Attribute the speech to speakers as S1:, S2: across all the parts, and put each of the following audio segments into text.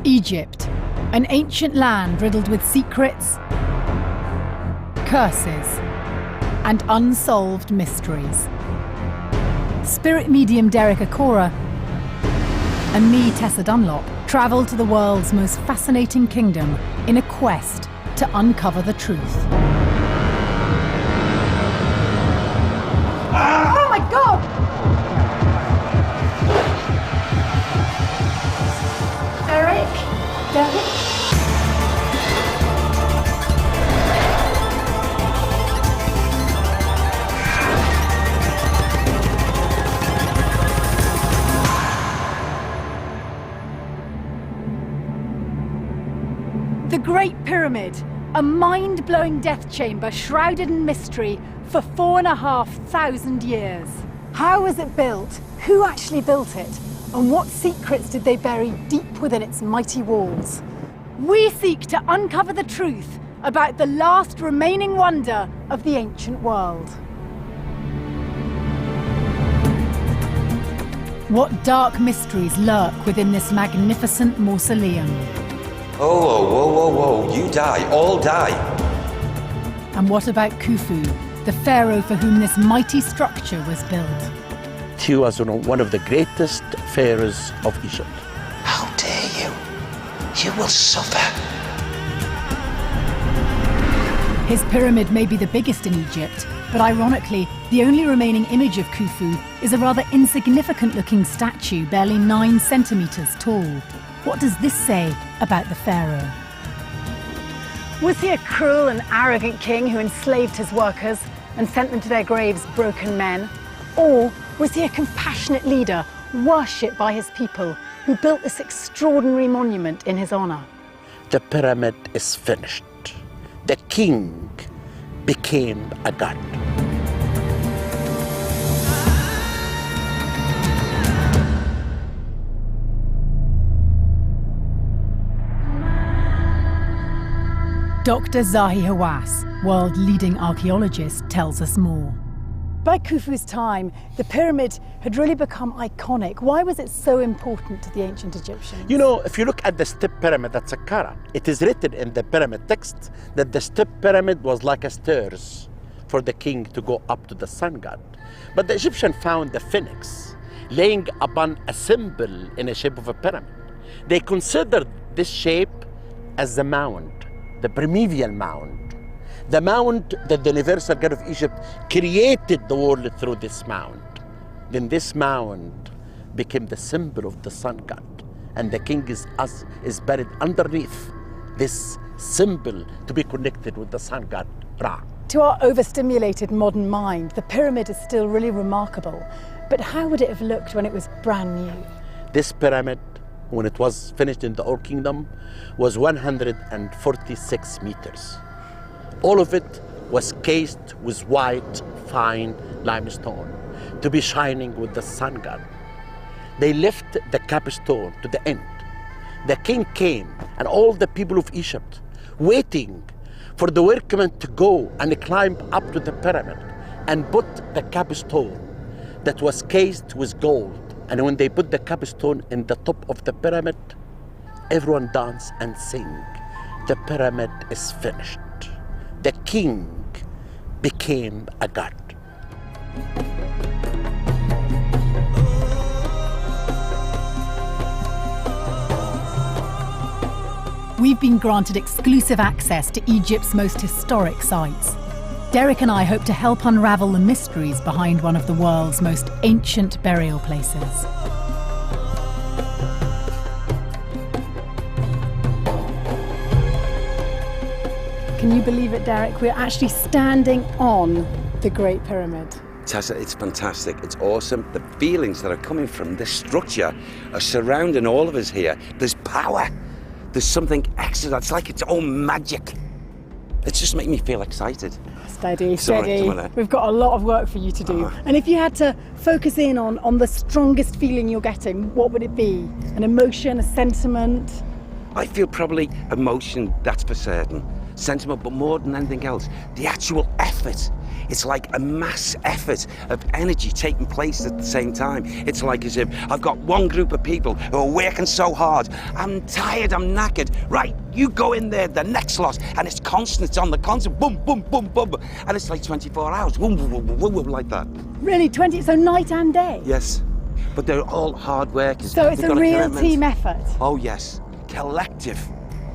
S1: Egypt, an ancient land riddled with secrets, curses, and unsolved mysteries. Spirit medium Derek Acorah and me, Tessa Dunlop, travel to the world's most fascinating kingdom in a quest to uncover the truth.
S2: Oh my God! Derek?
S1: The Great Pyramid, a mind-blowing death chamber shrouded in mystery for 4,500 years.
S2: How was it built? Who actually built it? And what secrets did they bury deep within its mighty walls?
S1: We seek to uncover the truth about the last remaining wonder of the ancient world. What dark mysteries lurk within this magnificent mausoleum?
S3: Oh, whoa, you die, all die.
S1: And what about Khufu, the pharaoh for whom this mighty structure was built?
S4: He was one of the greatest pharaohs of Egypt.
S3: How dare you? You will suffer.
S1: His pyramid may be the biggest in Egypt, but ironically, the only remaining image of Khufu is a rather insignificant-looking statue, barely 9 centimeters tall. What does this say about the pharaoh?
S2: Was he a cruel and arrogant king who enslaved his workers and sent them to their graves broken men? Or was he a compassionate leader, worshipped by his people, who built this extraordinary monument in his honor?
S4: The pyramid is finished. The king became a god.
S1: Dr. Zahi Hawass, world-leading archaeologist, tells us more.
S2: By Khufu's time, the pyramid had really become iconic. Why was it so important to the ancient Egyptians?
S4: You know, if you look at the step pyramid at Saqqara, it is written in the pyramid text that the step pyramid was like a stairs for the king to go up to the sun god. But the Egyptians found the Sphinx laying upon a symbol in the shape of a pyramid. They considered this shape as the mound, the primeval mound. The mound that the universal God of Egypt created the world through this mound. Then this mound became the symbol of the sun god. And the king is buried underneath this symbol to be connected with the sun god, Ra.
S2: To our overstimulated modern mind, the pyramid is still really remarkable. But how would it have looked when it was brand new?
S4: This pyramid, when it was finished in the Old Kingdom, was 146 meters. All of it was cased with white, fine limestone to be shining with the sun god. They left the capstone to the end. The king came and all the people of Egypt waiting for the workmen to go and climb up to the pyramid and put the capstone that was cased with gold. And when they put the capstone in the top of the pyramid, everyone danced and sang, "The pyramid is finished." The king became a god.
S1: We've been granted exclusive access to Egypt's most historic sites. Derek and I hope to help unravel the mysteries behind one of the world's most ancient burial places.
S2: Can you believe it, Derek? We're actually standing on the Great Pyramid.
S3: Tessa, it's fantastic. It's awesome. The feelings that are coming from this structure are surrounding all of us here. There's power. There's something extra. It's like its own magic. It's just making me feel excited.
S2: Steady.
S3: Sorry.
S2: We've got a lot of work for you to do. And if you had to focus in on the strongest feeling you're getting, what would it be? An emotion, a sentiment?
S3: I feel probably emotion, that's for certain. Sentiment, but more than anything else, the actual effort It's like a mass effort of energy taking place at the same time. It's like as if I've got one group of people who are working so hard. I'm tired, I'm knackered. Right, you go in there, the next lot, and it's constant, it's on the constant, boom, boom, boom, boom. And it's like 24 hours, boom, boom, boom, boom, boom, like that.
S2: Really, 20, so night and day?
S3: Yes, but they're all hard workers.
S2: So it's
S3: They've
S2: a
S3: got
S2: real
S3: commitment.
S2: team effort?
S3: Oh yes, collective.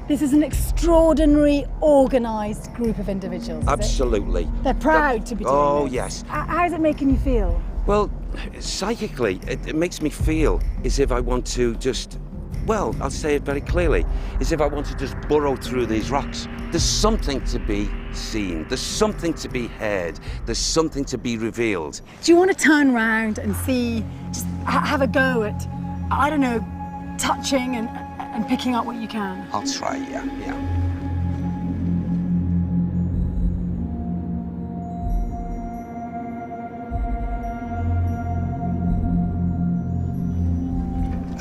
S2: This is an extraordinary, organised group of individuals, is it?
S3: Absolutely.
S2: They're proud to be doing
S3: Oh
S2: this.
S3: yes.
S2: How's it making you feel?
S3: Well, psychically, it makes me feel as if I want to just, well, I'll say it very clearly, as if I want to just burrow through these rocks. There's something to be seen, there's something to be heard, there's something to be revealed.
S2: Do you want to turn round and see, just have a go at, I don't know, touching and picking up what you can?
S3: I'll try, yeah.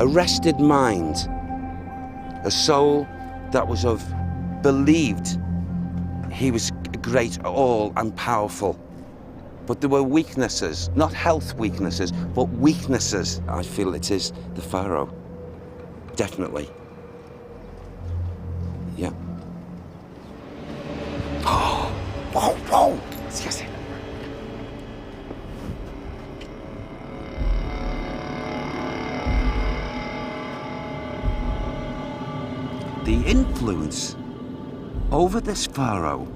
S3: A rested mind, a soul that was believed he was great, all and powerful. But there were weaknesses, not health weaknesses, but weaknesses. I feel it is the Pharaoh, definitely. Yeah. Oh, whoa, whoa! Excuse me. The influence over this Pharaoh,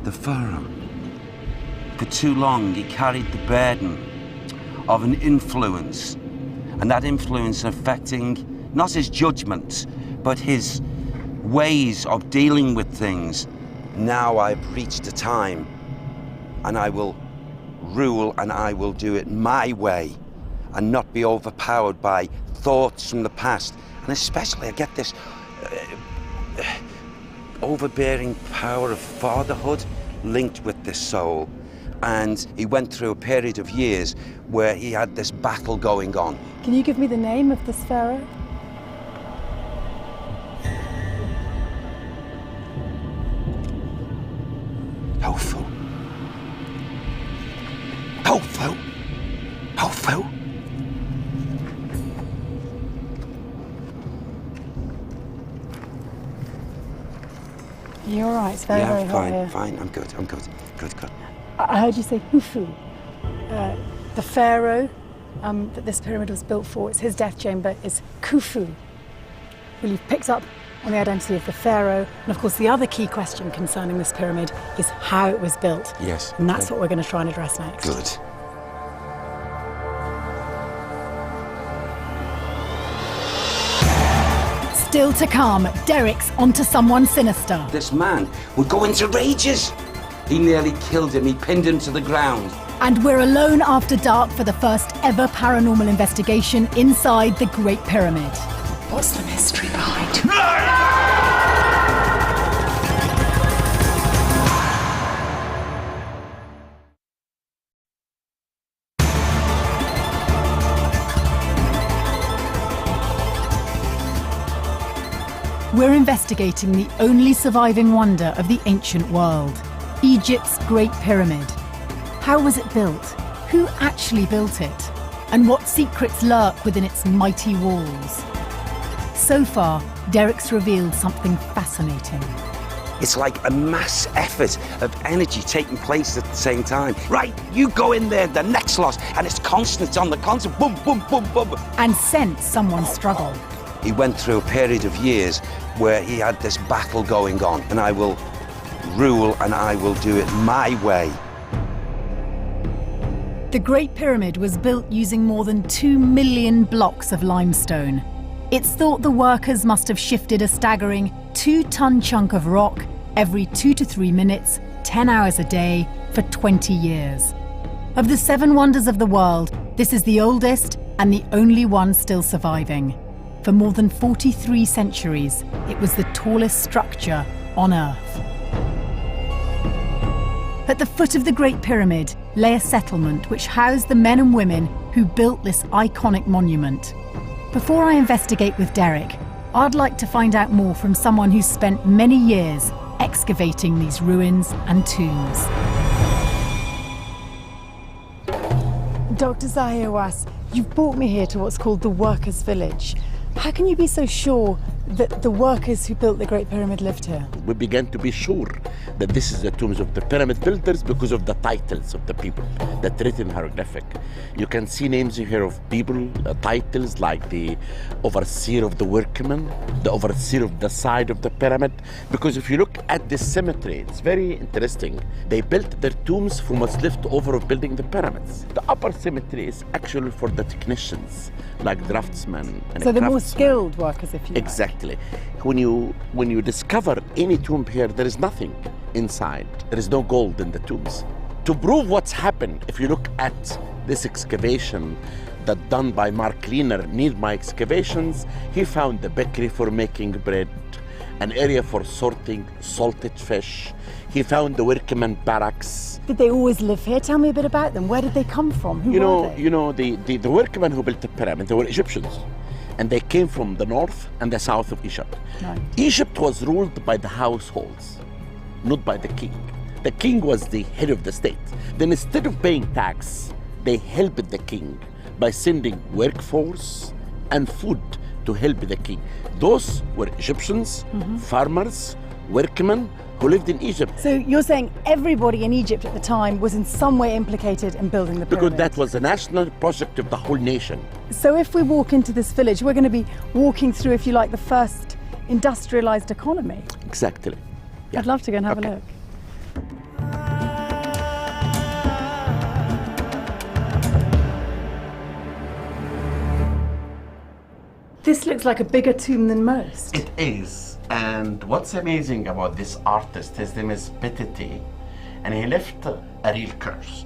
S3: the Pharaoh, for too long he carried the burden of an influence, and that influence affecting not his judgments, but his ways of dealing with things. Now I've reached a time, and I will rule, and I will do it my way, and not be overpowered by thoughts from the past. And especially I get this overbearing power of fatherhood linked with this soul. And he went through a period of years where he had this battle going on.
S2: Can you give me the name of this pharaoh?
S3: Hofu. Hofu. Hofu.
S2: You're all right, it's very, very hot
S3: fine,
S2: here.
S3: fine, I'm good. Good.
S2: I heard you say Hufu. The pharaoh that this pyramid was built for, it's his death chamber, is Khufu. Well, you've picked up on the identity of the pharaoh, and of course the other key question concerning this pyramid is how it was built.
S3: Yes.
S2: And that's what we're going to try and address next.
S3: Good.
S1: Still to come, Derek's onto someone sinister.
S3: This man would go into rages. He nearly killed him. He pinned him to the ground.
S1: And we're alone after dark for the first ever paranormal investigation inside the Great Pyramid.
S2: What's the mystery behind it?
S1: We're investigating the only surviving wonder of the ancient world, Egypt's Great Pyramid. How was it built? Who actually built it? And what secrets lurk within its mighty walls? So far, Derek's revealed something fascinating.
S3: It's like a mass effort of energy taking place at the same time. Right, you go in there, the next lot, and it's constant, it's on the constant, boom, boom, boom, boom.
S1: And sense someone's struggle.
S3: He went through a period of years where he had this battle going on, and I will rule and I will do it my way.
S1: The Great Pyramid was built using more than 2 million blocks of limestone. It's thought the workers must have shifted a staggering 2-ton chunk of rock every 2 to 3 minutes, 10 hours a day, for 20 years. Of the 7 wonders of the world, this is the oldest and the only one still surviving. For more than 43 centuries, it was the tallest structure on Earth. At the foot of the Great Pyramid lay a settlement which housed the men and women who built this iconic monument. Before I investigate with Derek, I'd like to find out more from someone who's spent many years excavating these ruins and tombs.
S2: Dr. Zahiawas, you've brought me here to what's called the Workers' Village. How can you be so sure that the workers who built the Great Pyramid lived here?
S4: We began to be sure that this is the tombs of the pyramid builders because of the titles of the people that written hieroglyphic. You can see names here of people, titles like the overseer of the workmen, the overseer of the side of the pyramid. Because if you look at this cemetery, it's very interesting. They built their tombs from what's left over of building the pyramids. The upper cemetery is actually for the technicians, like draftsmen and
S2: So the more
S4: craftsmen.
S2: skilled workers, if you like.
S4: Exactly. When you discover any tomb here, there is nothing inside. There is no gold in the tombs. To prove what's happened, if you look at this excavation that done by Mark Leaner near my excavations, he found the bakery for making bread, an area for sorting salted fish. He found the workmen barracks.
S2: Did they always live here? Tell me a bit about them. Where did they come from? Who were they?
S4: The workmen who built the pyramid, they were Egyptians. And they came from the north and the south of Egypt.
S2: Right.
S4: Egypt was ruled by the households, not by the king. The king was the head of the state. Then instead of paying tax, they helped the king by sending workforce and food to help the king. Those were Egyptians, farmers, workmen who lived in Egypt.
S2: So you're saying everybody in Egypt at the time was in some way implicated in building the pyramid?
S4: Because that was a national project of the whole nation.
S2: So if we walk into this village, we're going to be walking through, if you like, the first industrialized economy.
S4: Exactly. Yeah.
S2: I'd love to go and have a look. This looks like a bigger tomb than most.
S4: It is. And what's amazing about this artist, his name is Petiti, and he left a real curse.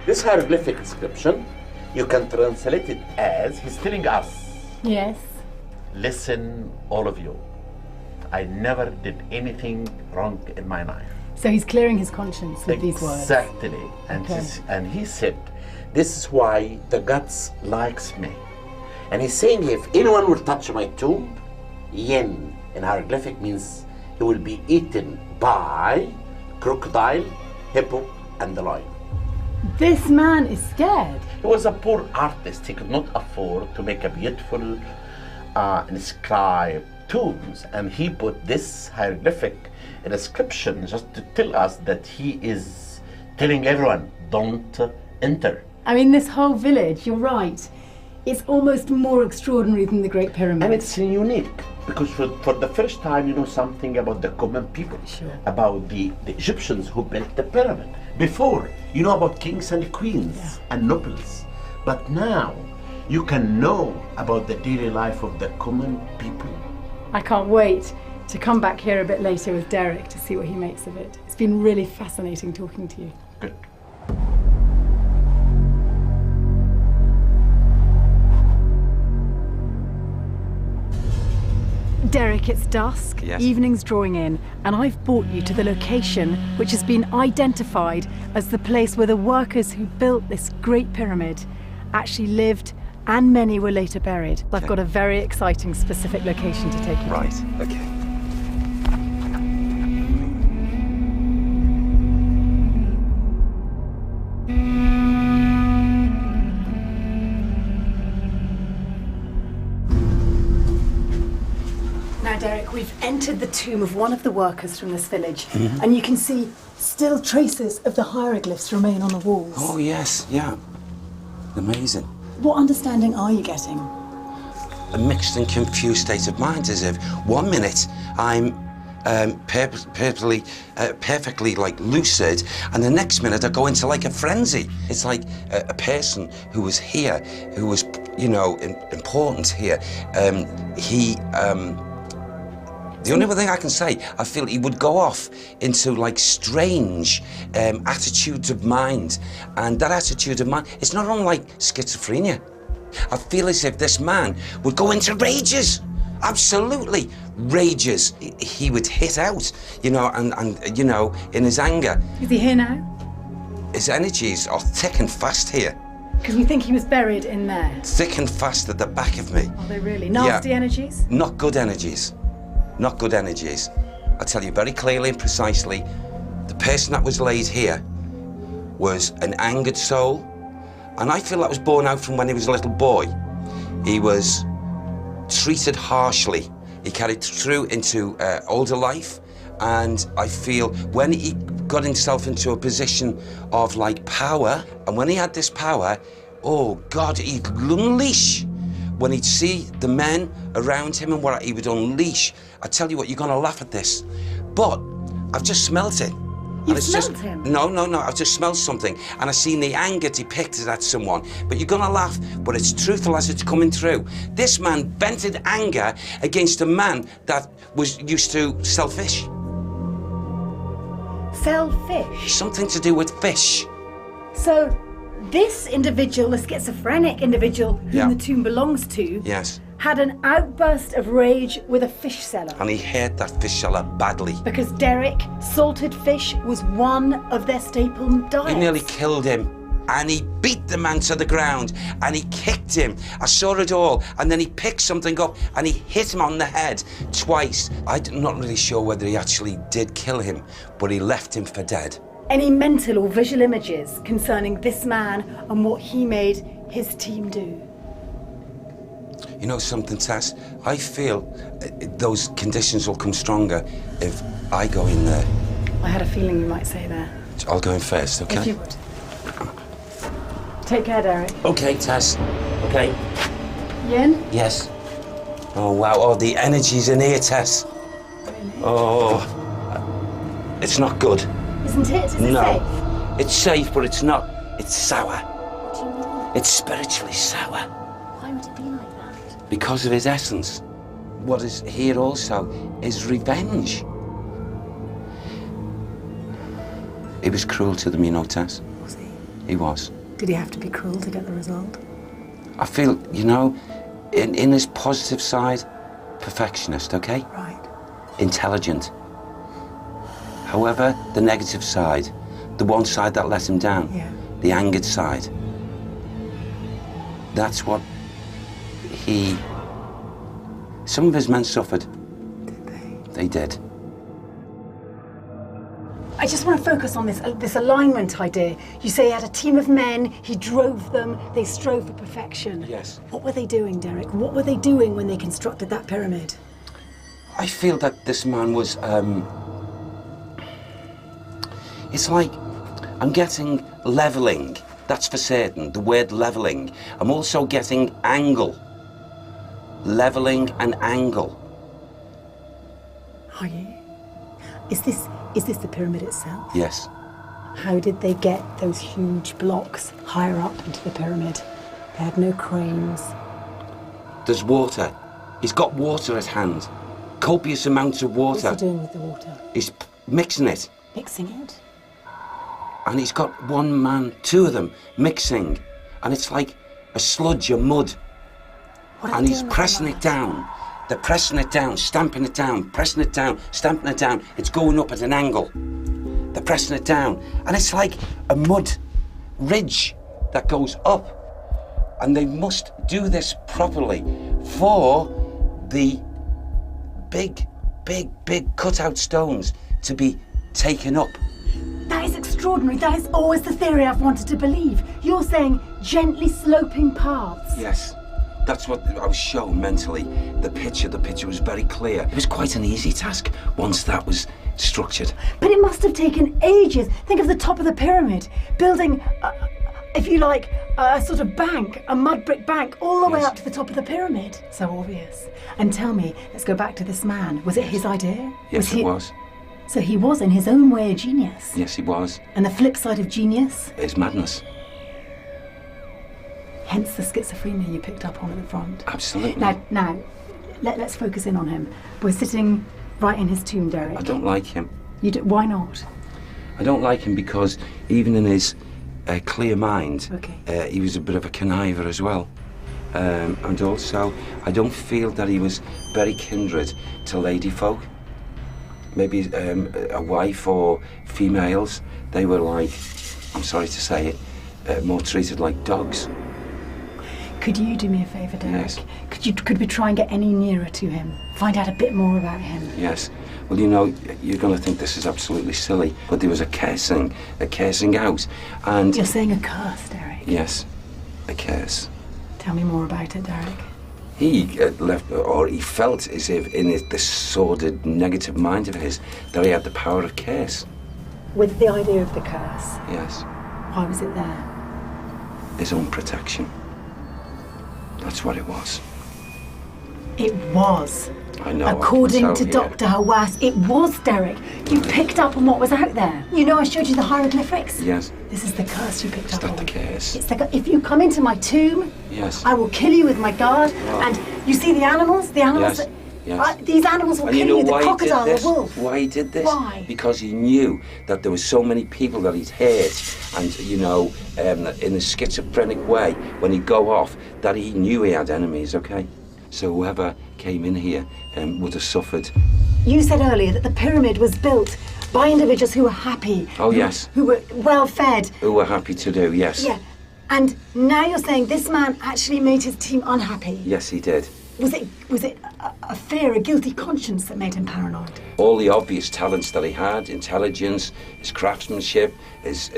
S4: This hieroglyphic inscription, you can translate it as, he's telling us,
S2: Yes.
S4: listen, all of you, I never did anything wrong in my life.
S2: So he's clearing his conscience with these words.
S4: Exactly. And,
S2: Okay.
S4: and he said, this is why the gods likes me. And he's saying, if anyone will touch my tomb, yen in hieroglyphic means he will be eaten by crocodile, hippo, and the lion.
S2: This man is scared.
S4: He was a poor artist. He could not afford to make a beautiful inscribed tombs. And he put this hieroglyphic inscription just to tell us that he is telling everyone, don't enter.
S2: I mean, this whole village, you're right, it's almost more extraordinary than the Great Pyramid.
S4: And it's unique because for the first time you know something about the common people,
S2: Sure.
S4: about the Egyptians who built the pyramid. Before, you know about kings and queens and nobles, but now you can know about the daily life of the common people.
S2: I can't wait to come back here a bit later with Derek to see what he makes of it. It's been really fascinating talking to you.
S4: Good.
S2: Derek, it's dusk,
S3: Yes.
S2: evening's drawing in, and I've brought you to the location which has been identified as the place where the workers who built this great pyramid actually lived, and many were later buried. I've got a very exciting specific location to take you to.
S3: Right, okay.
S2: Now, Derek, we've entered the tomb of one of the workers from this village, and you can see still traces of the hieroglyphs remain on the walls.
S3: Oh, yes, yeah. Amazing.
S2: What understanding are you getting?
S3: A mixed and confused state of mind, as if 1 minute I'm perfectly like lucid, and the next minute I go into like a frenzy. It's like a person who was here, who was, you know, important here. The only other thing I can say, I feel he would go off into like strange attitudes of mind, and that attitude of mind, it's not unlike schizophrenia. I feel as if this man would go into rages, absolutely rages. He would hit out, you know, and you know, in his anger.
S2: Is he here now?
S3: His energies are thick and fast here,
S2: Because we think he was buried in there.
S3: thick and fast at the back of me.
S2: Are they really? Nasty energies?
S3: Not good energies. Not good energies. I tell you very clearly and precisely, the person that was laid here was an angered soul. And I feel that was born out from when he was a little boy. He was treated harshly. He carried through into older life. And I feel when he got himself into a position of like power, and when he had this power, oh God, he'd unleash. When he'd see the men around him and what he would unleash, I tell you what, you're gonna laugh at this, but I've just smelt it.
S2: You've smelt him?
S3: No, I've just smelled something, and I've seen the anger depicted at someone. But you're gonna laugh, but it's truthful as it's coming through. This man vented anger against a man that was used to sell fish.
S2: Sell fish?
S3: Something to do with fish.
S2: So this individual, the schizophrenic individual whom the tomb belongs to,
S3: Yes.
S2: had an outburst of rage with a fish seller.
S3: And he hurt that fish seller badly.
S2: Because Derek, salted fish was one of their staple diets.
S3: He nearly killed him. And he beat the man to the ground and he kicked him. I saw it all. And then he picked something up and he hit him on the head twice. I'm not really sure whether he actually did kill him, but he left him for dead.
S2: Any mental or visual images concerning this man and what he made his team do?
S3: You know something, Tess? I feel those conditions will come stronger if I go in there.
S2: I had a feeling you might say that.
S3: I'll go in first, okay?
S2: If you would. Take care, Derek.
S3: Okay, Tess. Okay.
S2: Yin?
S3: Yes. Oh, wow. Oh, the energy's in here, Tess.
S2: Really?
S3: Oh. It's not good.
S2: Isn't it? Is it
S3: No.
S2: safe?
S3: It's safe, but it's not. It's sour.
S2: What do you mean?
S3: It's spiritually sour.
S2: Why would it be like that?
S3: Because of his essence. What is here also is revenge. He was cruel to them, you know, Tess.
S2: Was he?
S3: He was.
S2: Did he have to be cruel to get the result?
S3: I feel, you know, in his positive side, perfectionist, okay?
S2: Right.
S3: Intelligent. However, the negative side, the one side that let him down, the angered side, that's what some of his men suffered.
S2: Did they?
S3: They did.
S2: I just want to focus on this alignment idea. You say he had a team of men, he drove them, they strove for perfection.
S3: Yes.
S2: What were they doing, Derek? What were they doing when they constructed that pyramid?
S3: I feel that this man was, it's like, I'm getting leveling, that's for certain, the word leveling. I'm also getting angle. Leveling and angle.
S2: Are you? Is this the pyramid itself?
S3: Yes.
S2: How did they get those huge blocks higher up into the pyramid? They had no cranes.
S3: There's water. He's got water at hand. Copious amounts of water.
S2: What's he doing with the water?
S3: He's mixing it.
S2: Mixing it?
S3: And he's got one man, two of them, mixing. And it's like a sludge of mud.
S2: What are
S3: And
S2: they
S3: he's
S2: doing with
S3: pressing
S2: the
S3: it
S2: mud?
S3: down. They're pressing it down, stamping it down, pressing it down, stamping it down. It's going up at an angle. They're pressing it down. And it's like a mud ridge that goes up. And they must do this properly for the big cutout stones to be taken up.
S2: That is extraordinary. That is always the theory I've wanted to believe. You're saying gently sloping paths.
S3: Yes. That's what I was shown mentally. The picture was very clear. It was quite an easy task once that was structured.
S2: But it must have taken ages. Think of the top of the pyramid, building, if you like, a sort of bank, a mud brick bank, all the way
S3: Yes.
S2: up to the top of the pyramid. So obvious. And tell me, let's go back to this man. Was it his idea?
S3: Yes, it was.
S2: So he was, in his own way, a genius.
S3: Yes, he was.
S2: And the flip side of genius?
S3: It's madness.
S2: Hence the schizophrenia you picked up on at the front.
S3: Absolutely.
S2: Now, let's focus in on him. We're sitting right in his tomb, Derek.
S3: I don't like him.
S2: Why not?
S3: I don't like him because even in his clear mind,
S2: Okay.
S3: he was a bit of a conniver as well. And also, I don't feel that he was very kindred to lady folk. Maybe a wife or females, they were like, I'm sorry to say it, more treated like dogs.
S2: Could you do me a favour, Derek?
S3: Yes.
S2: Could we try and get any nearer to him? Find out a bit more about him?
S3: Yes. Well, you know, you're going to think this is absolutely silly, but there was a cursing out, and...
S2: You're saying a curse, Derek?
S3: Yes, a curse.
S2: Tell me more about it, Derek.
S3: He he felt as if in this sordid, negative mind of his, that he had the power of curse.
S2: With the idea of the curse?
S3: Yes.
S2: Why was it there?
S3: His own protection. That's what it was.
S2: It was.
S3: I know.
S2: According to Dr. Hawass, it was, Derek. You picked up on what was out there. You know I showed you the hieroglyphics?
S3: Yes.
S2: This is the curse you picked up on.
S3: Is that the curse?
S2: It's the if you come into my tomb,
S3: yes,
S2: I will kill you with my guard.
S3: Oh.
S2: And you see the animals? The animals
S3: yes.
S2: that...
S3: Yes.
S2: These animals will
S3: and
S2: kill
S3: you know
S2: the
S3: why
S2: crocodile,
S3: he did this?
S2: the wolf.
S3: Why he did this?
S2: Why?
S3: Because he knew that there were so many people that he'd hurt, and you know, in a schizophrenic way, when he'd go off, that he knew he had enemies. Okay, so whoever came in here would have suffered.
S2: You said earlier that the pyramid was built by individuals who were happy.
S3: Oh yes.
S2: Who were well fed.
S3: Who were happy to do. Yes.
S2: Yeah, and now you're saying this man actually made his team unhappy.
S3: Yes, he did.
S2: Was it a fear, a guilty conscience that made him paranoid?
S3: All the obvious talents that he had, intelligence, his craftsmanship, his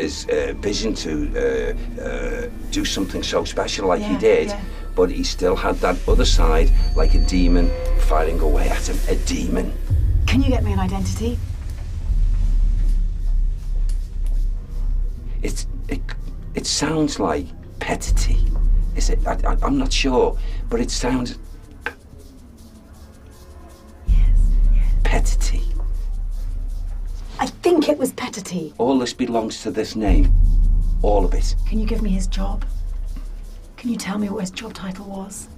S3: vision to do something so special like he did, but he still had that other side, like a demon fighting away at him, a demon.
S2: Can you get me an identity?
S3: It sounds like Petity. Is it? I'm not sure, but it sounds... Petity.
S2: I think it was Petity.
S3: All this belongs to this name. All of it.
S2: Can you give me his job? Can you tell me what his job title was?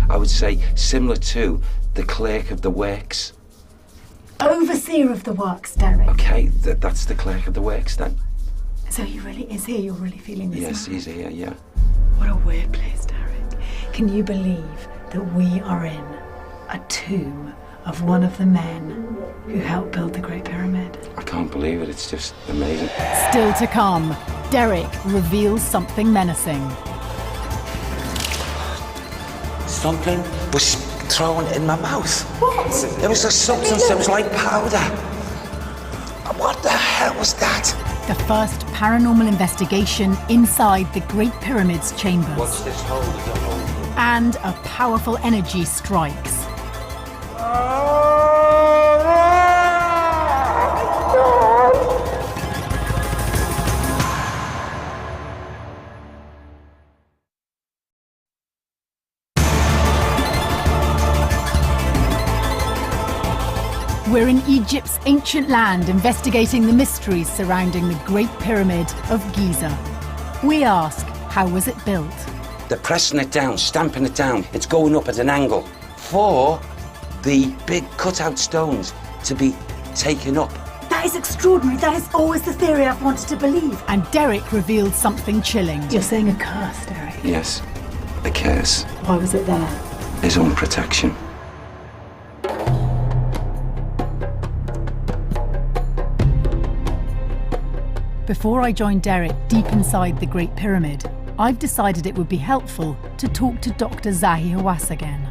S3: I would say similar to the clerk of the works.
S2: Overseer of the works, Derek.
S3: Okay, that's the clerk of the works then.
S2: So he really is here, you're really feeling this
S3: Yes,
S2: now?
S3: he's here, yeah.
S2: What a weird place, Derek. Can you believe that we are in a tomb of one of the men who helped build the Great Pyramid?
S3: I can't believe it, it's just amazing.
S1: Still to come, Derek reveals something menacing.
S3: Something was thrown in my mouth.
S2: What?
S3: There was a substance that was like powder. What the hell was that?
S1: The first paranormal investigation inside the Great Pyramid's chambers.
S3: What's this hole? Is a hole?
S1: And a powerful energy strikes. We're in Egypt's ancient land investigating the mysteries surrounding the Great Pyramid of Giza. We ask, how was it built?
S3: They're pressing it down, stamping it down. It's going up at an angle for the big cutout stones to be taken up.
S2: That is extraordinary. That is always the theory I've wanted to believe.
S1: And Derek revealed something chilling.
S2: You're saying a curse, Derek?
S3: Yes, a curse.
S2: Why was it there?
S3: His own protection.
S1: Before I join Derek deep inside the Great Pyramid, I've decided it would be helpful to talk to Dr. Zahi Hawass again.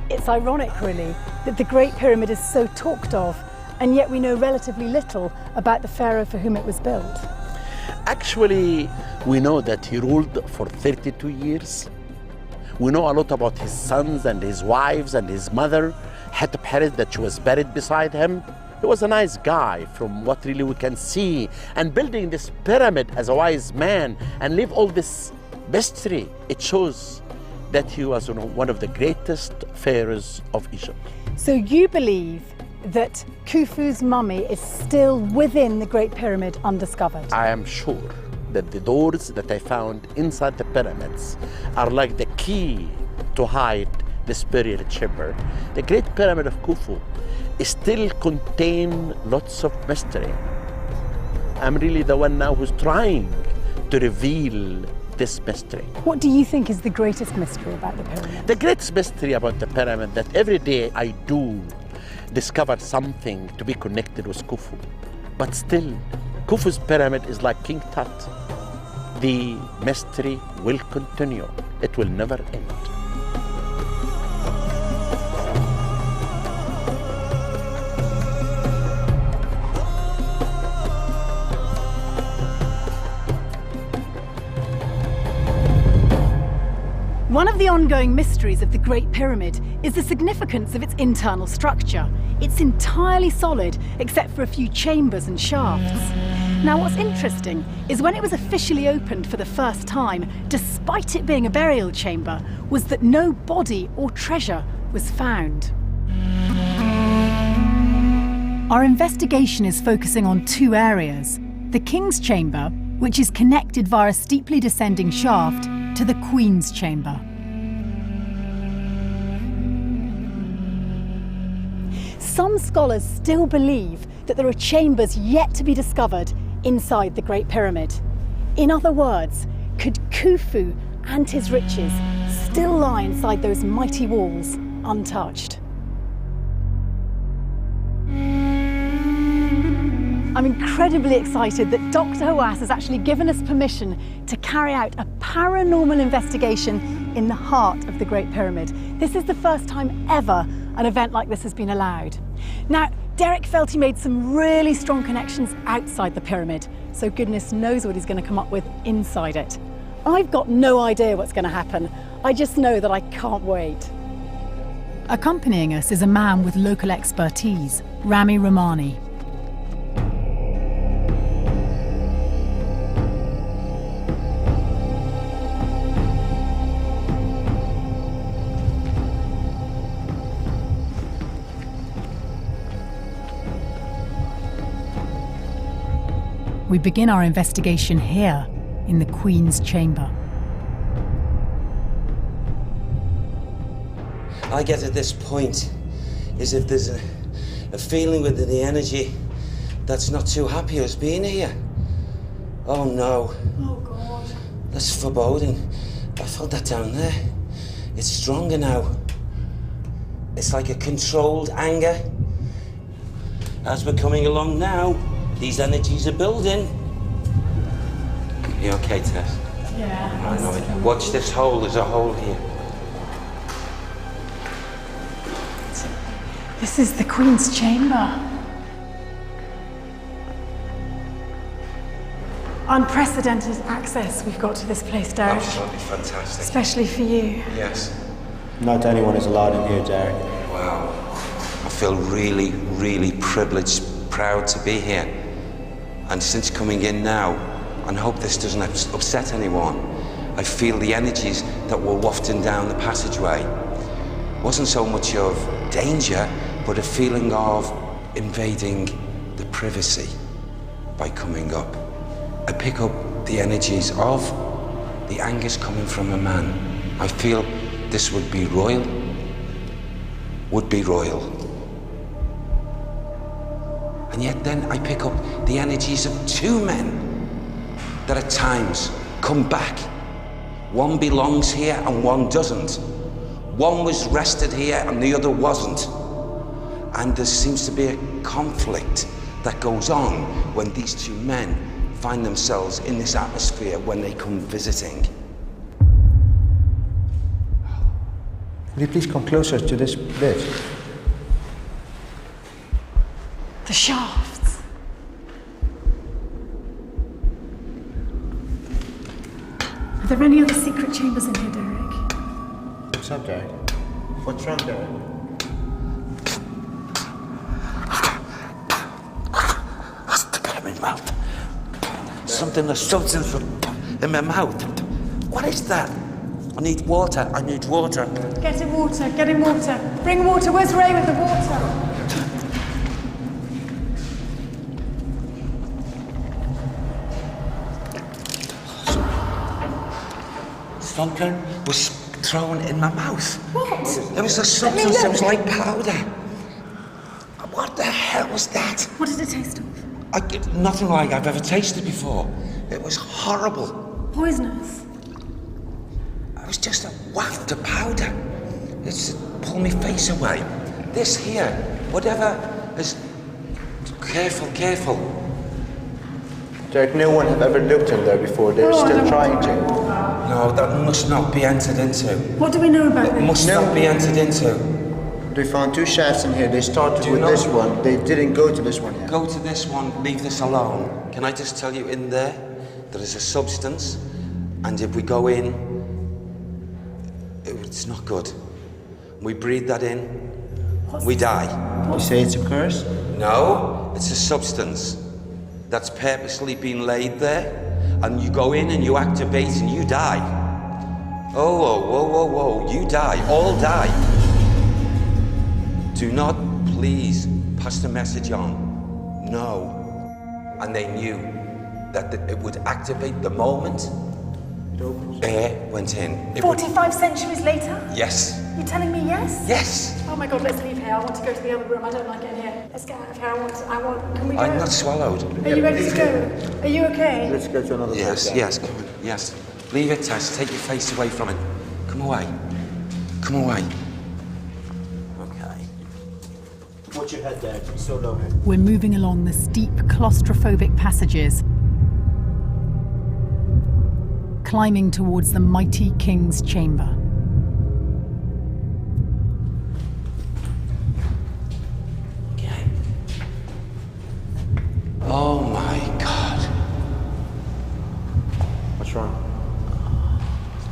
S2: It's ironic, really, that the Great Pyramid is so talked of, and yet we know relatively little about the pharaoh for whom it was built.
S4: Actually, we know that he ruled for 32 years. We know a lot about his sons and his wives and his mother, Hatshepsut, that she was buried beside him. He was a nice guy from what really we can see. And building this pyramid as a wise man and leave all this mystery, it shows that he was one of the greatest pharaohs of Egypt.
S2: So you believe that Khufu's mummy is still within the Great Pyramid undiscovered?
S4: I am sure that the doors that I found inside the pyramids are like the key to hide the spirit chamber. The Great Pyramid of Khufu still contain lots of mystery. I'm really the one now who's trying to reveal this mystery.
S2: What do you think is the greatest mystery about the pyramid?
S4: The greatest mystery about the pyramid that every day I do discover something to be connected with Khufu. But still, Khufu's pyramid is like King Tut. the mystery will continue. It will never end.
S2: One of the ongoing mysteries of the Great Pyramid is the significance of its internal structure. It's entirely solid, except for a few chambers and shafts. Now, what's interesting is when it was officially opened for the first time, despite it being a burial chamber, was that no body or treasure was found.
S1: Our investigation is focusing on two areas: the King's Chamber, which is connected via a steeply descending shaft, to the Queen's Chamber.
S2: Some scholars still believe that there are chambers yet to be discovered inside the Great Pyramid. In other words, could Khufu and his riches still lie inside those mighty walls untouched? I'm incredibly excited that Dr. Hawass has actually given us permission to carry out a paranormal investigation in the heart of the Great Pyramid. This is the first time ever an event like this has been allowed. Now, Derek felt he made some really strong connections outside the pyramid, so goodness knows what he's going to come up with inside it. I've got no idea what's going to happen. I just know that I can't wait.
S1: Accompanying us is a man with local expertise, Rami Rahmani. We begin our investigation here, in the Queen's Chamber.
S3: I get at this point as if there's a feeling within the energy that's not too happy as being here. Oh no.
S2: Oh God.
S3: That's foreboding. I felt that down there. It's stronger now. It's like a controlled anger. As we're coming along now, these energies are building. You okay, Tess?
S2: Yeah.
S3: I know it. Watch this hole, there's a hole here.
S2: This is the Queen's Chamber. Unprecedented access we've got to this place, Derek.
S3: Absolutely fantastic.
S2: Especially for you.
S3: Yes.
S5: Not anyone is allowed in here, Derek.
S3: Wow. I feel really, really privileged, proud to be here. And since coming in now, and hope this doesn't upset anyone, I feel the energies that were wafting down the passageway wasn't so much of danger, but a feeling of invading the privacy by coming up. I pick up the energies of the anger's coming from a man. I feel this would be royal, would be royal. And yet then I pick up the energies of two men that at times come back. One belongs here and one doesn't. One was rested here and the other wasn't. And there seems to be a conflict that goes on when these two men find themselves in this atmosphere when they come visiting.
S5: Will you please come closer to this bit?
S2: The shafts. Are there any other secret chambers in here, Derek?
S5: What's up, Derek? What's wrong, Derek?
S3: In my mouth. Something, a substance in my mouth. What is that? I need water, I need water.
S2: Get him water, get him water. Bring water, where's Ray with the water?
S3: Something was thrown in my mouth.
S2: What?
S3: It was a substance, it was like powder. What the hell was that?
S2: What did it taste of?
S3: Nothing like I've ever tasted before. It was horrible.
S2: Poisonous.
S3: It was just a waft of powder. It's pulled my face away. This here, whatever is... Careful, careful.
S5: Derek, no one have ever looked in there before. They're still trying to.
S3: No, that must not be entered into.
S2: What do we know about
S3: It
S2: this?
S3: must not be entered into.
S5: They found 2 shafts in here. They started with this one. They didn't go to this one yet.
S3: Go to this one, leave this alone. Can I just tell you, in there is a substance, and if we go in, it's not good. We breathe that in, we die.
S5: You say it's a curse?
S3: No, it's a substance that's purposely been laid there, and you go in and you activate and you die. Oh, whoa, whoa, whoa, whoa, you die, all die. Do not, please, pass the message on. No. And they knew that it would activate the moment air went in.
S2: 45 centuries later?
S3: Yes.
S2: You're telling me yes?
S3: Yes.
S2: Oh my God, let's leave here. I want to go to the other room. I don't like it in here. Let's get out of here. Can we go?
S3: I'm not swallowed.
S2: Are you ready to go? Are you okay?
S5: Let's go to another place.
S3: Yes, come on, yes. Leave it, Tess. Take your face away from it. Come away. Come away. Okay.
S5: Watch your head, Derek. It's so low here.
S1: We're moving along the steep, claustrophobic passages, climbing towards the mighty king's chamber.
S3: Okay. Oh my God.
S5: What's wrong?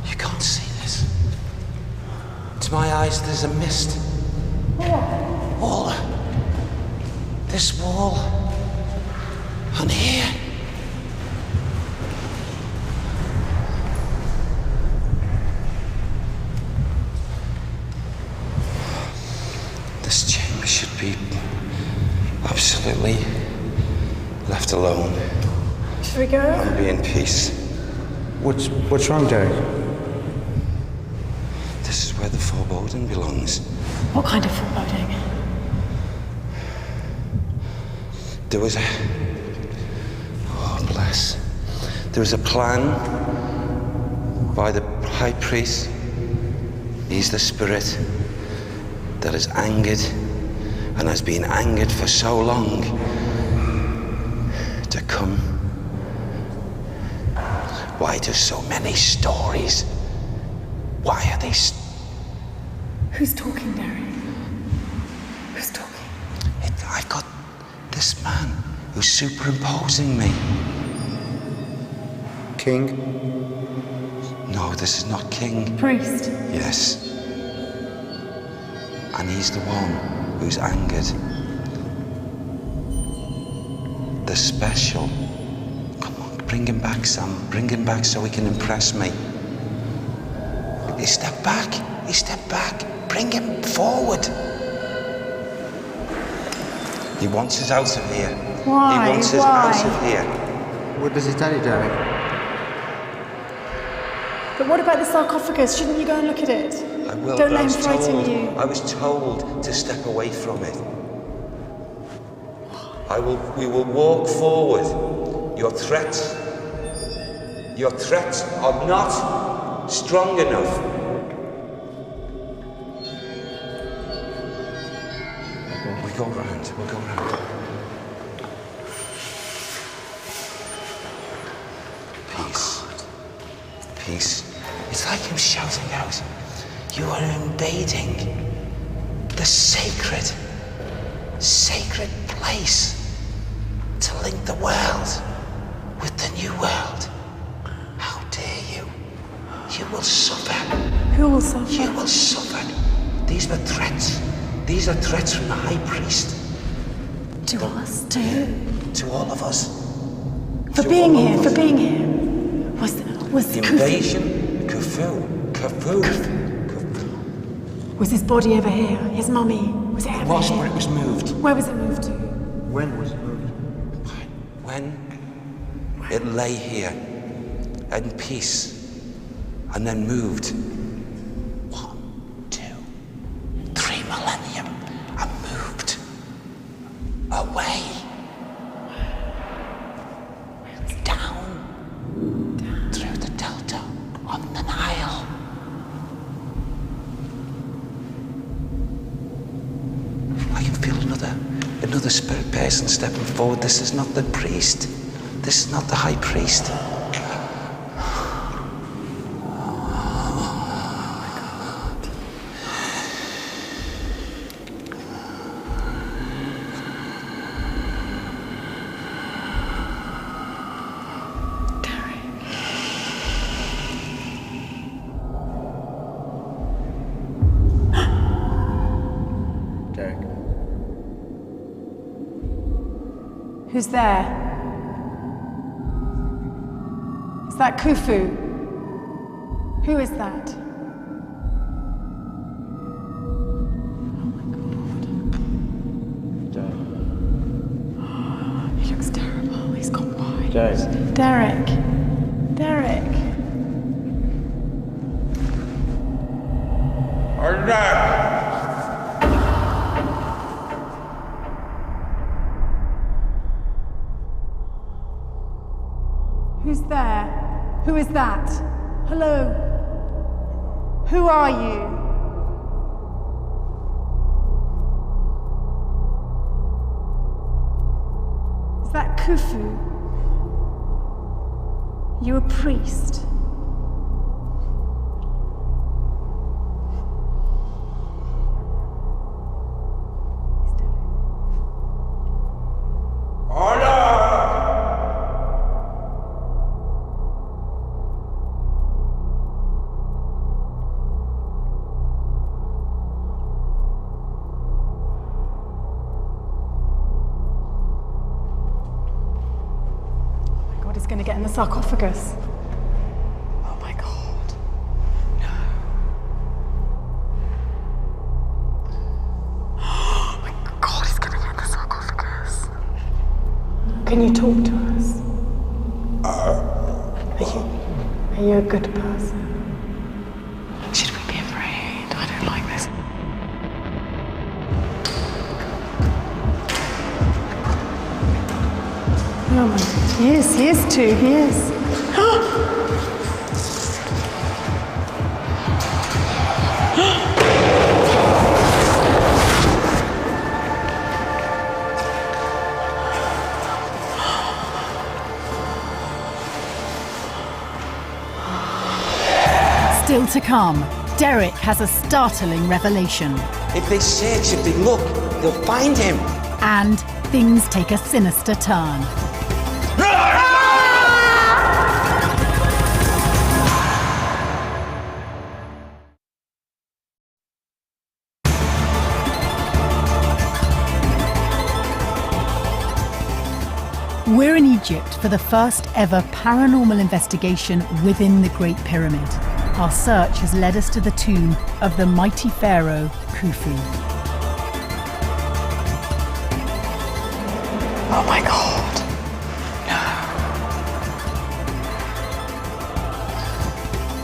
S3: You can't see this. To my eyes, there's a mist. Wall. This wall. And here. This chamber should be absolutely left alone
S2: Should we go?
S3: and be in peace.
S5: What's wrong, Derek?
S3: This is where the foreboding belongs.
S2: What kind of foreboding?
S3: There was a... Oh, bless. There was a plan by the high priest. He's the spirit that is angered and has been angered for so long to come. Why do so many stories? Why are these...
S2: Who's talking, Derek? Who's talking?
S3: I've got this man who's superimposing me.
S5: King?
S3: No, this is not King.
S2: Priest.
S3: Yes. And he's the one who's angered. The special. Come on, bring him back, Sam. Bring him back so he can impress me. He stepped back. He stepped back. Bring him forward. He wants us out of here.
S2: Why?
S3: He wants us out of here.
S5: What does he tell you, Derek?
S2: But what about the sarcophagus? Shouldn't you go and look at it?
S3: I will,
S2: Don't
S3: but
S2: let him frighten you.
S3: I was told to step away from it. We will walk forward. Your threats are not strong enough. We'll go round. Peace. It's like him shouting out, you are invading the sacred place to link the world with the new world. How dare you? You will suffer.
S2: Who will suffer?
S3: You will suffer. These were threats. These are threats from the high priest.
S2: To us, to who?
S3: To all of us.
S2: For
S3: To
S2: being
S3: all
S2: here,
S3: of
S2: for
S3: us.
S2: being here. Was
S3: The
S2: Khufu?
S3: invasion, Khufu.
S2: Was his body over here? His mummy? Was it
S3: It
S2: over
S3: was,
S2: here?
S3: but it was moved.
S2: Where was it moved to?
S5: When was it moved?
S3: When it lay here in peace and then moved 1, 2, 3 millennium and moved away. Down through the delta on the Nile. I can feel another spirit person stepping forward. This is not the priest. This is not the high priest.
S2: Who's there? Is that Khufu? Who is that? Oh my God. He looks terrible. He's gone white. Derek. Derek. Who's there? Who is that? Hello? Who are you? Is that Khufu? You a priest? He's going to get in the sarcophagus. Oh my God. No. Oh my God, he's going to get in the sarcophagus. Can you talk to us? Are you a good person? Should we be afraid? I don't like this. Oh my God. He is too, he is.
S1: Still to come, Derek has a startling revelation.
S3: If they search, if they look, they'll find him.
S1: And things take a sinister turn. We're in Egypt for the first ever paranormal investigation within the Great Pyramid. Our search has led us to the tomb of the mighty pharaoh, Khufu.
S2: Oh my God. No.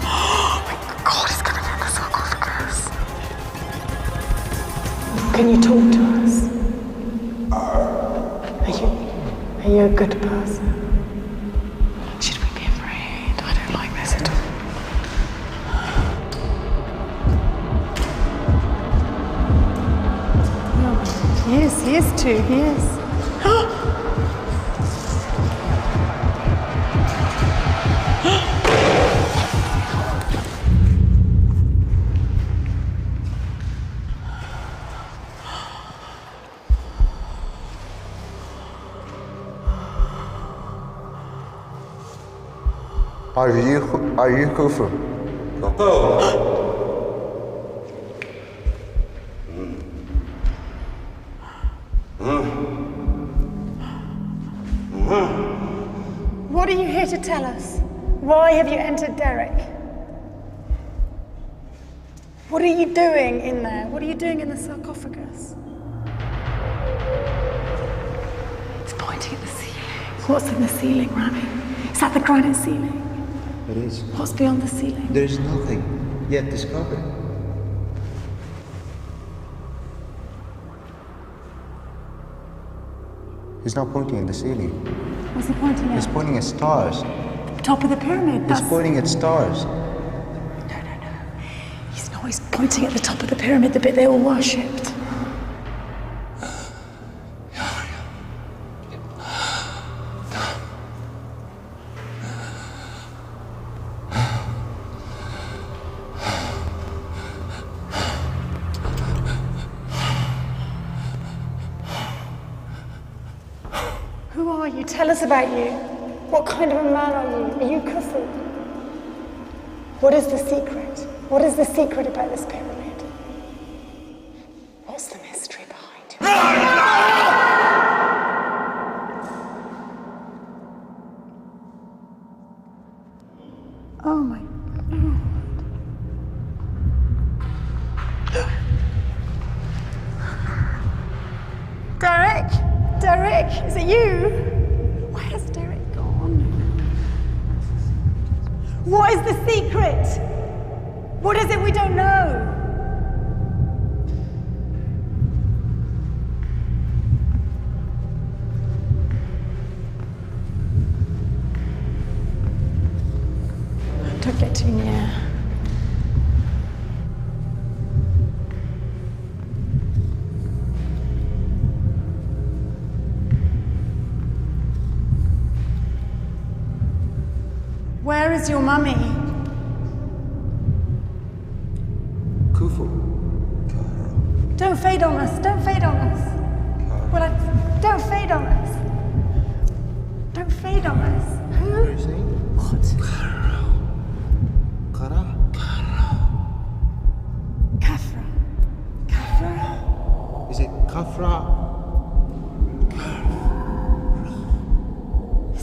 S2: Oh my God, he's going to get in the sarcophagus. Can you talk to us? Are you a good person? Should we be afraid? I don't like this at all. Oh, he is too, he is.
S5: Are you Khufu?
S2: What are you here to tell us? Why have you entered Derek? What are you doing in there? What are you doing in the sarcophagus? It's pointing at the ceiling. What's in the ceiling, Rami? Is that the granite ceiling?
S5: It is.
S2: What's beyond the ceiling?
S5: There is nothing yet discovered. He's not pointing at the ceiling.
S2: What's he pointing at?
S5: He's pointing at stars.
S2: The top of the pyramid.
S5: He's pointing at stars.
S2: No. He's not. He's pointing at the top of the pyramid, the bit they all worshipped. Who are you? Tell us about you. What kind of a man are you? Are you Khufu? What is the secret? What is the secret about this pyramid? What's the mystery behind it? Oh my God. Derek? Derek, is it you? Where's Derek gone? What is the secret? What is it we don't know? Don't get too near. Where is your mummy?
S5: Khufu.
S2: Don't fade on us. Don't fade on us. Well, don't fade on us. Don't fade on us.
S5: What are you saying?
S2: What?
S5: Kara?
S2: Khafra. Khafra?
S5: Is it Khafra?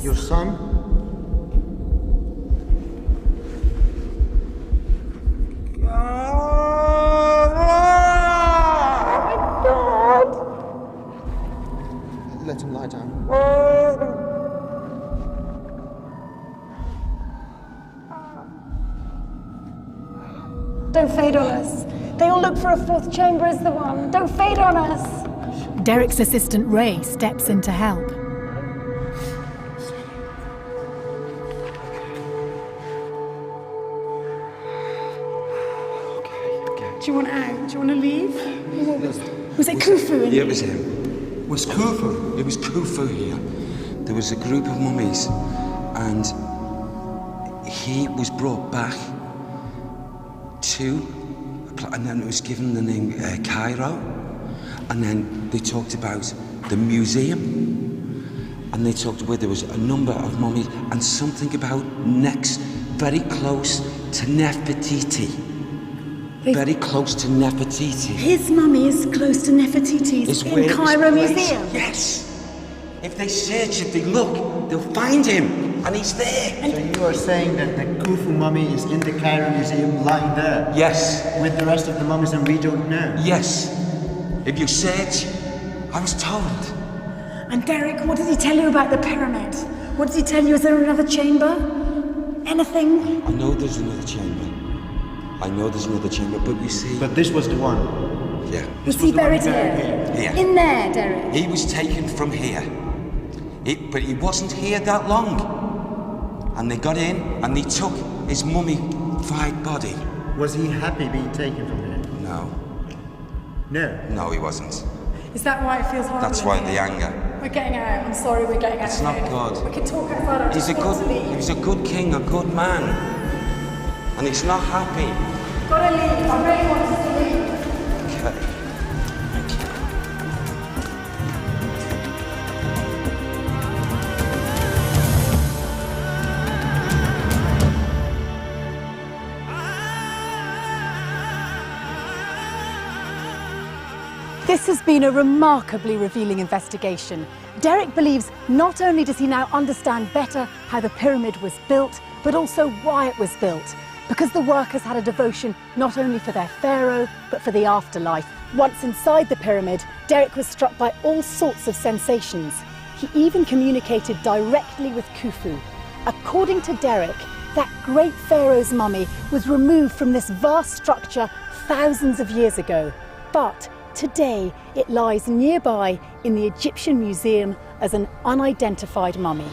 S5: Your son? Let him lie down.
S2: Don't fade on us. They all look for a fourth chamber as the one. Don't fade on us.
S1: Derek's assistant Ray steps in to help.
S2: Do you want out? Do you want to leave? Was it Khufu?
S3: Yeah, it was him.
S5: Was Khufu?
S3: It was Khufu here. There was a group of mummies, and he was brought back to, and then it was given the name Cairo, and then they talked about the museum, and they talked where there was a number of mummies, and something about necks very close to Nefertiti. Very close to Nefertiti.
S2: His mummy is close to Nefertiti's in Cairo Museum.
S3: Yes. If they search, if they look, they'll find him, and he's there.
S5: So you are saying that the Khufu mummy is in the Cairo Museum lying there?
S3: Yes.
S5: With the rest of the mummies and we don't know?
S3: Yes. If you search, I was told.
S2: And Derek, what did he tell you about the pyramid? What did he tell you? Is there another chamber? Anything?
S3: I know there's another chamber. I know there's another chamber, but you see...
S5: But this was the one?
S3: Yeah.
S2: Was he buried here?
S3: Here.
S2: In there, Derek?
S3: He was taken from here. But he wasn't here that long. And they got in, and they took his mummified body.
S5: Was he happy being taken from here?
S3: No.
S5: No?
S3: No, he wasn't.
S2: Is that why it feels horrible?
S3: That's why
S2: in
S3: the
S2: here?
S3: anger.
S2: We're getting out. I'm sorry, we're getting out.
S3: It's not good.
S2: We can talk outside. I
S3: He
S2: just want to leave.
S3: was a good king, a good man. And he's not happy.
S2: Gotta leave. I really want us to leave.
S3: Okay. Thank you.
S1: This has been a remarkably revealing investigation. Derek believes not only does he now understand better how the pyramid was built, but also why it was built. Because the workers had a devotion not only for their pharaoh, but for the afterlife. Once inside the pyramid, Derek was struck by all sorts of sensations. He even communicated directly with Khufu. According to Derek, that great pharaoh's mummy was removed from this vast structure thousands of years ago. But today, it lies nearby in the Egyptian Museum as an unidentified mummy.